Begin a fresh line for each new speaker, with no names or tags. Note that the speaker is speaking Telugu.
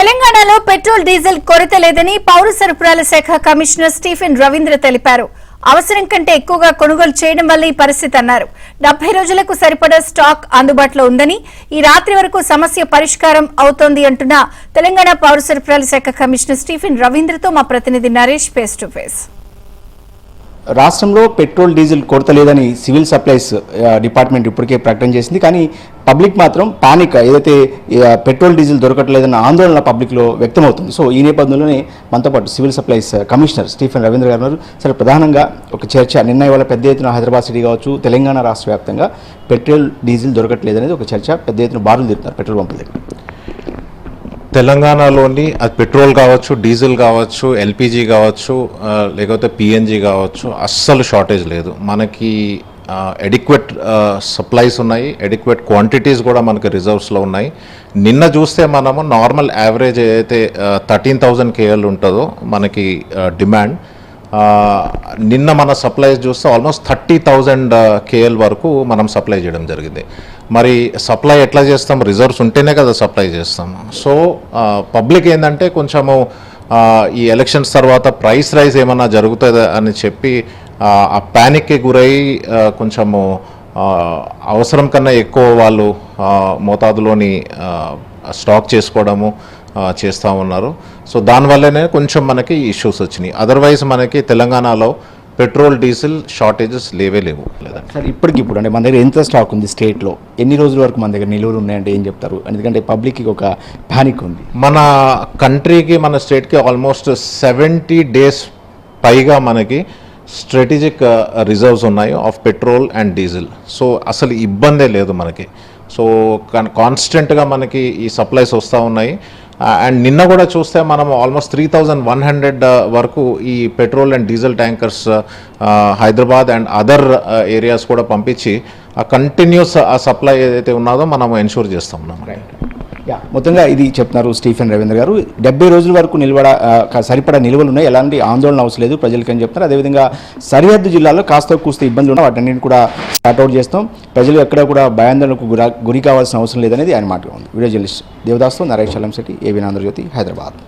తెలంగాణలో పెట్రోల్ డీజిల్ కొరత లేదని పౌర సరఫరాల శాఖ కమిషనర్ స్టీఫెన్ రవీంద్ర తెలిపారు. అవసరం కంటే ఎక్కువగా కొనుగోలు చేయడం వల్ల ఈ పరిస్థితి అన్నారు. 70 రోజులకు సరిపడా స్టాక్ అందుబాటులో ఉందని, ఈ రాత్రి వరకు సమస్య పరిష్కారం అవుతోంది అంటున్న తెలంగాణ పౌర సరఫరాల శాఖ కమిషనర్ స్టీఫెన్ రవీంద్రతో మా ప్రతినిధి నరేష్ ఫేస్ టు ఫేస్.
రాష్ట్రంలో పెట్రోల్ డీజిల్ కొరత లేదని సివిల్ సప్లైస్ డిపార్ట్మెంట్ ఇప్పటికే ప్రకటన చేసింది. కానీ పబ్లిక్ మాత్రం పానిక్, ఏదైతే పెట్రోల్ డీజిల్ దొరకట్లేదన్న ఆందోళన పబ్లిక్లో వ్యక్తమవుతుంది. సో ఈ నేపథ్యంలోనే మనతో పాటు civil supplies commissioner Stephen Ravindra గారు ఉన్నారు. సరే, ప్రధానంగా ఒక చర్చ నిన్న ఇవాళ పెద్ద ఎత్తున హైదరాబాద్ సిటీ కావచ్చు, తెలంగాణ రాష్ట్ర వ్యాప్తంగా పెట్రోల్ డీజిల్ దొరకట్లేదనేది ఒక చర్చ. పెద్ద ఎత్తున బారులు తిరుగుతున్నారు పెట్రోల్ పంపుల దగ్గర.
తెలంగాణలోని అది పెట్రోల్ కావచ్చు, డీజిల్ కావచ్చు, ఎల్పిజి కావచ్చు, లేకపోతే పిఎన్జి కావచ్చు, అస్సలు షార్టేజ్ లేదు. మనకి ఎడిక్వేట్ సప్లైస్ ఉన్నాయి, ఎడిక్వేట్ క్వాంటిటీస్ కూడా మనకి రిజర్వ్స్లో ఉన్నాయి. నిన్న చూస్తే మనము నార్మల్ యావరేజ్ ఏదైతే 13,000 KL ఉంటుందో మనకి డిమాండ్, నిన్న మన సప్లైస్ చూస్తే ఆల్మోస్ట్ 30,000 KL వరకు మనం సప్లై చేయడం జరిగింది. మరి సప్లై ఎట్లా చేస్తాం? రిజర్వ్స్ ఉంటేనే కదా సప్లై చేస్తాము. సో పబ్లిక్ ఏంటంటే కొంచెము ఈ ఎలక్షన్స్ తర్వాత ప్రైస్ రైజ్ ఏమన్నా జరుగుతుంది అని చెప్పి ఆ ప్యానిక్కి గురై కొంచెము అవసరం కన్నా ఎక్కువ వాళ్ళు మోతాదులోని స్టాక్ చేసుకోవడము చేస్తూ ఉన్నారు. సో దానివల్లనే కొంచెం మనకి ఇష్యూస్ వచ్చినాయి. అదర్వైజ్ మనకి తెలంగాణలో పెట్రోల్ డీజిల్ షార్టేజెస్ లేవు.
సార్, ఇప్పటికిప్పుడు అంటే మన దగ్గర ఎంత స్టాక్ ఉంది స్టేట్లో? ఎన్ని రోజుల వరకు మన దగ్గర నిలువలు ఉన్నాయంటే ఏం చెప్తారు? ఎందుకంటే పబ్లిక్కి ఒక ప్యానిక్ ఉంది.
మన కంట్రీకి, మన స్టేట్కి ఆల్మోస్ట్ 70 days పైగా మనకి స్ట్రాటజిక్ రిజర్వ్స్ ఉన్నాయి of petrol and diesel. So అసలు ఇబ్బందే లేదు మనకి. సో కాన్స్టెంట్గా మనకి ఈ సప్లైస్ వస్తూ ఉన్నాయి. అండ్ నిన్న కూడా చూస్తే మనం ఆల్మోస్ట్ 3,100 వరకు ఈ petrol and diesel tankers Hyderabad and other areas కూడా పంపించి ఆ కంటిన్యూస్ ఆ సప్లై ఏదైతే ఉన్నదో మనం ఎన్షూర్ చేస్తూ ఉన్నాం.
మొత్తంగా ఇది చెప్తున్నారు స్టీఫెన్ రవీంద్ర గారు. 70 రోజుల వరకు సరిపడా నిల్వలు ఉన్నాయి, ఎలాంటి ఆందోళన అవసరం లేదు ప్రజలకి అని చెప్తున్నారు. అదేవిధంగా సరిహద్దు జిల్లాల్లో కాస్త కూస్త ఇబ్బందులు ఉన్నాయి, వాటన్నింటిని కూడా స్టార్ట్అవుట్ చేస్తాం. ప్రజలు ఎక్కడ కూడా భయాందోళనకు గురి కావాల్సిన అవసరం లేదనేది ఆయన మాటగా ఉంది. వీడియో జర్నలిస్ట్ దేవదాస్తో నరేష్ చలంశెట్టి, ఏబీఎన్ ఆంధ్రజ్యోతి, హైదరాబాద్.